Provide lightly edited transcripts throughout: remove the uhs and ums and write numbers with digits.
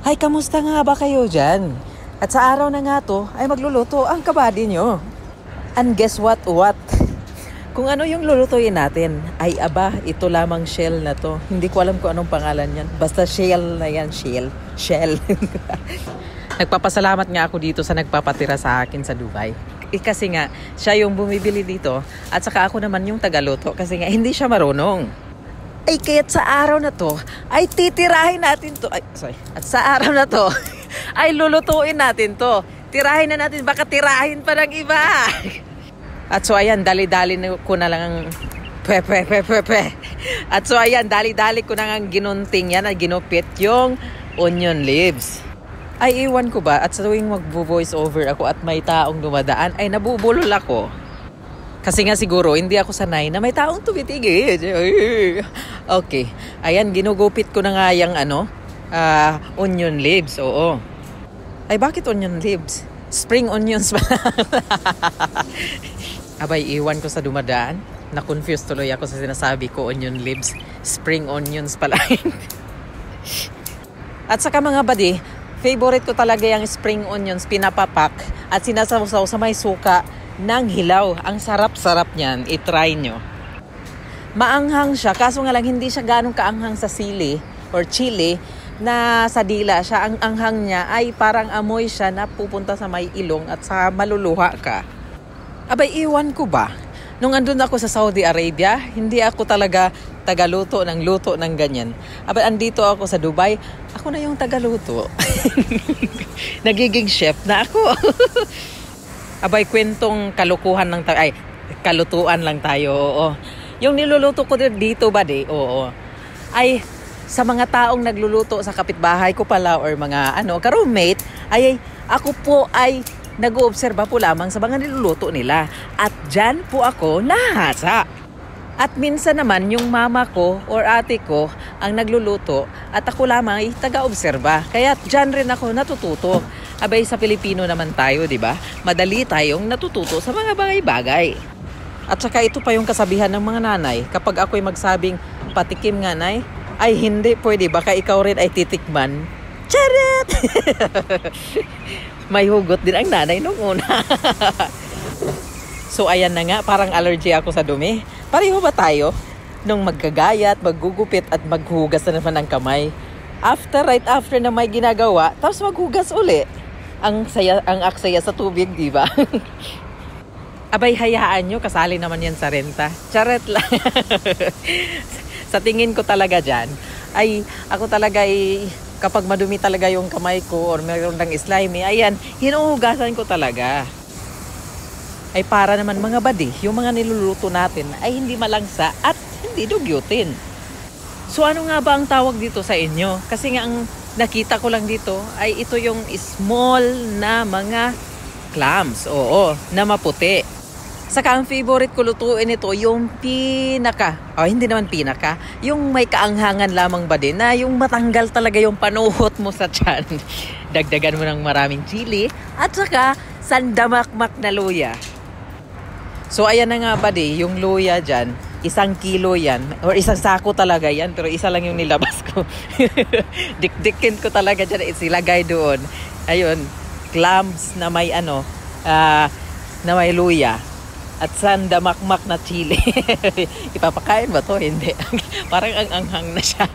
Ay, kamusta nga ba kayo dyan? At sa araw na nga to, ay magluluto ang kabady nyo. And guess what? Kung ano yung lulutuin natin, ay aba, ito lamang shell na to. Hindi ko alam kung anong pangalan yan. Basta shell na yan, shell. Nagpapasalamat nga ako dito sa nagpapatira sa akin sa Dubai. Kasi nga, siya yung bumibili dito. At saka ako naman yung tagaluto kasi nga hindi siya marunong. Ay, kaya't sa araw na to, ay titirahin natin to. At sa araw na to, ay lulutuin natin to. Tirahin na natin, baka tirahin pa ng iba. At so ayan, dali-dali ko na lang ang At so ayan, dali-dali ko na ang ginunting yan, at ginupit yung onion leaves. Ay, iwan ko ba, at sa tuwing mag-voice over ako at may taong dumadaan, ay nabubulol ako. Kasi nga siguro, hindi ako sanay na may taong tumitigil. Okay. Ayan, ginugupit ko na nga yung onion leaves. Oo. Ay, bakit onion leaves? Spring onions ba? Abay, iwan ko sa dumadaan. Na-confuse tuloy ako sa sinasabi ko, onion leaves. Spring onions pala. At saka mga buddy, favorite ko talaga yung spring onions, pinapapak at sinasawsaw sa may suka ng hilaw. Ang sarap-sarap niyan. I-try nyo. Maanghang siya, kaso nga lang hindi siya ganong kaanghang sa sili or chili na sa dila siya. Ang anghang niya ay parang amoy siya na pupunta sa may ilong at sa maluluha ka. Abay, iwan ko ba? Nung andun ako sa Saudi Arabia, hindi ako talaga tagaluto ng ganyan. Abay, andito ako sa Dubai, ako na yung tagaluto. Nagiging chef na ako. Abay, kwentong kalukuhan lang tayo. Ay, kalutuan lang tayo, oo. Yung niluluto ko dito ba oo. Ay, sa mga taong nagluluto sa kapitbahay ko pala or mga ka-roommate, ay ako po ay nag-oobserba po lamang sa mga niluluto nila. At dyan po ako nahasa. At minsan naman yung mama ko or ate ko ang nagluluto at ako lamang ay taga-obserba. Kaya dyan rin ako natututo. Abay, sa Pilipino naman tayo, di ba? Madali tayong natututo sa mga bagay-bagay. At saka ito pa yung kasabihan ng mga nanay. Kapag ako'y magsabing, patikim nga, nay, ay hindi pwede. Baka ikaw rin ay titikman. Charet! May hugot din ang nanay nung una. So, ayan na nga. Parang allergy ako sa dumi. Pareho ba tayo? Nung maggagayat, maggugupit at maghugas na naman ng kamay. Right after na may ginagawa, tapos maghugas uli. Ang aksaya sa tubig, di ba? Abay, hayaan nyo, kasali naman yan sa renta. Charet lang. Sa tingin ko talaga dyan, ay ako talaga ay kapag madumi talaga yung kamay ko or mayroon ng slimy, ayan, hinuhugasan ko talaga. Ay para naman mga buddy, yung mga niluluto natin ay hindi malangsa at hindi dugyutin. So ano nga ba ang tawag dito sa inyo? Kasi nga ang nakita ko lang dito ay ito yung small na mga clams, oo, na maputi. Saka ang favorite ko lutuin ito, yung hindi naman pinaka, yung may kaanghangan lamang ba din, na yung matanggal talaga yung panuhot mo sa tiyan. Dagdagan mo ng maraming chili, at saka sandamakmak na luya. So ayan na nga ba yung luya dyan, 1 kilo yan, or 1 sako talaga yan, pero isa lang yung nilabas ko. Dikdikin ko talaga dyan, isilagay doon. Ayun, clams na may na may luya. At sandamakmak na chili. Ipapakain ba to? Hindi. Parang ang anghang na siya.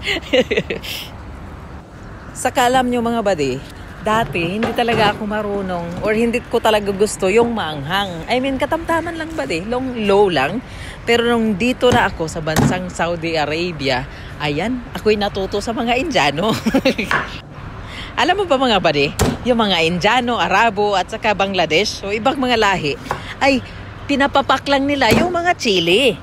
Saka alam nyo mga buddy, dati hindi talaga ako marunong or hindi ko talaga gusto yung maanghang. I mean, katamtaman lang buddy. Low lang. Pero nung dito na ako sa bansang Saudi Arabia, ayan, ako'y natuto sa mga Indiano. Alam mo ba mga buddy, yung mga Indiano, Arabo at saka Bangladesh o ibang mga lahi, ay pinapapak lang nila yung mga chili.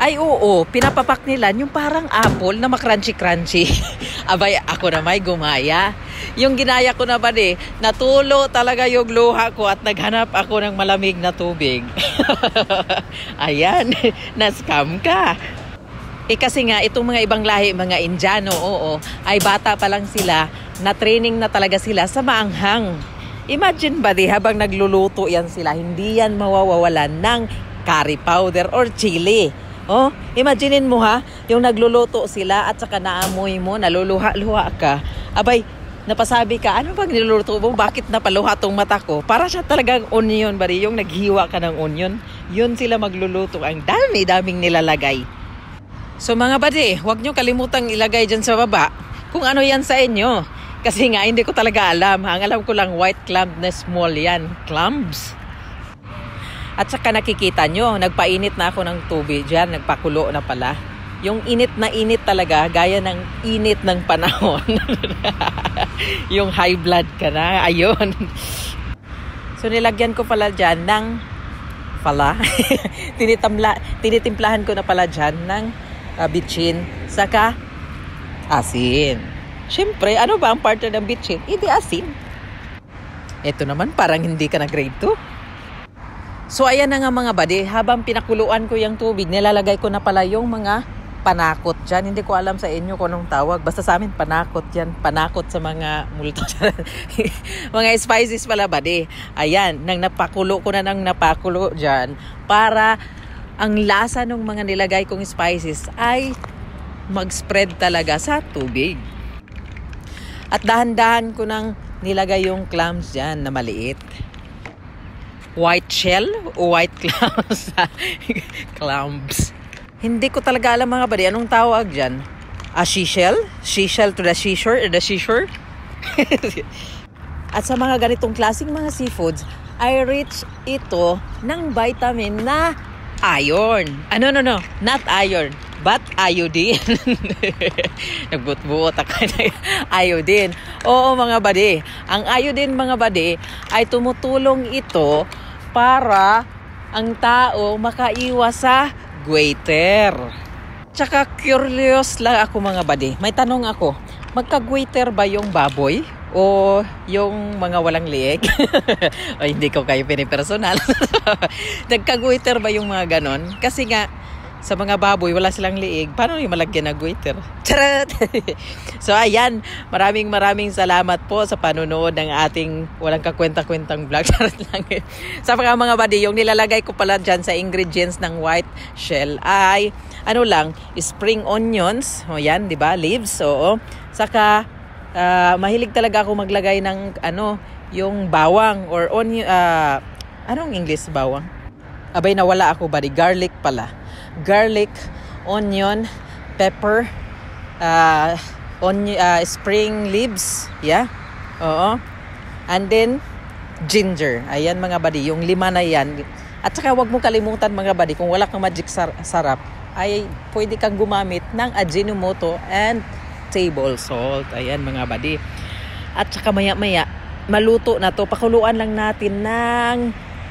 Ay oo, pinapapak nila yung parang apple na makrunchy-crunchy. Abay, ako na may gumaya. Yung ginaya ko na ba natulo talaga yung luha ko at naghanap ako ng malamig na tubig. Ayan, na-scam ka. Kasi nga, itong mga ibang lahi, mga Indiano, oo, ay bata pa lang sila, na training na talaga sila sa maanghang. Imagine ba habang nagluluto yan sila, hindi yan mawawalan ng curry powder or chili. Oh, imaginein mo yung nagluluto sila at saka naamoy mo, naluluha-luha ka. Abay, napasabi ka, ano bang niluluto mo? Bakit napaluha tong mata ko? Para siya talagang onion, buddy. Yung naghiwa ka ng onion, yun sila magluluto. Ang dami-daming nilalagay. So mga buddy, huwag nyo kalimutang ilagay dyan sa baba kung ano yan sa inyo. Kasi nga, hindi ko talaga alam. Ang alam ko lang, white clam na small yan. Clams. At saka nakikita nyo, nagpainit na ako ng tubig dyan. Nagpakulo na pala. Yung init na init talaga, gaya ng init ng panahon. Yung high blood ka na. Ayun. So nilagyan ko pala dyan ng tinitimplahan ko na pala dyan ng bitchin. Saka asin. Siyempre, ano ba ang partner ng bitchin? Hindi asin. Ito naman, parang hindi ka na grade 2. So, ayan na nga mga buddy. Habang pinakuluan ko yung tubig, nilalagay ko na pala yung mga panakot dyan. Hindi ko alam sa inyo kung anong tawag. Basta sa amin, panakot yan. Panakot sa mga multo. Mga spices pala buddy. Ayan, napakulo ko na dyan para ang lasa ng mga nilagay kong spices ay mag-spread talaga sa tubig. At dahan-dahan ko nang nilagay yung clams dyan na maliit. White shell o white clams? Clams. Hindi ko talaga alam mga buddy, anong tawag dyan? Seashell? Seashell to the seashore? The seashore? At sa mga ganitong klaseng mga seafoods, ay rich ito ng vitamin na iron. No. Not iron. But iodine. Nagbuot-buot ako na iodine. Oo mga buddy. Ang iodine mga buddy ay tumutulong ito para ang tao makaiwas sa goiter. Tsaka curious lang ako mga buddy. May tanong ako. Magka-goiter ba yung baboy? O yung mga walang lieg? O hindi ko kayo pinipersonal. Nagka-goiter ba yung mga ganon? Kasi nga, sa mga baboy, wala silang liig. Paano yung malagyan na goiter? Charot! So, ayan. Maraming salamat po sa panunood ng ating walang kakwenta-kwentang vlog. Charot lang. Sa mga buddy, yung nilalagay ko pala dyan sa ingredients ng white shell ay, spring onions. O yan, di ba? Leaves. Oo. Saka, mahilig talaga ako maglagay ng, yung bawang or onion. Anong English bawang? Abay, nawala ako, buddy. Garlic pala. Garlic, onion, pepper, spring leaves, yeah, oo, and then ginger. Ayan mga buddy, yung 5 na yan. At saka wag mo kalimutan mga buddy, kung wala kang magic sarap, ay pwede kang gumamit ng Ajinomoto and table salt. Ayan mga buddy. At saka maya-maya, maluto na to. Pakuluan lang natin ng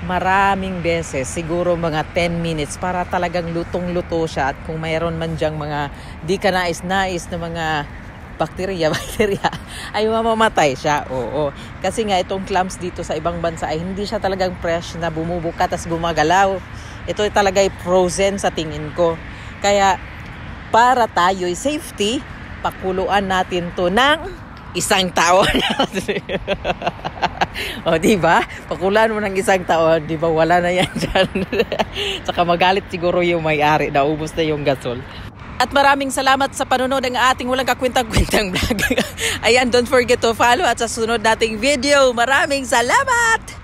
maraming beses, siguro mga 10 minutes para talagang lutong-luto siya. At kung mayroon man dyang mga di ka nais-nais na mga bacteria ay mamamatay siya. Oo. Kasi nga itong clams dito sa ibang bansa ay hindi siya talagang fresh na bumubuka tas gumagalaw. Ito talaga ay frozen sa tingin ko. Kaya para tayo'y safety, pakuluan natin to ng 1 taon. O, diba? Pakulan mo ng 1 taon, diba? Wala na yan dyan. Saka magalit siguro yung may-ari. Naubos na yung gasol. At maraming salamat sa panonood ng ating walang kakwentang-kwentang vlog. Ayan, don't forget to follow at sa sunod nating video. Maraming salamat!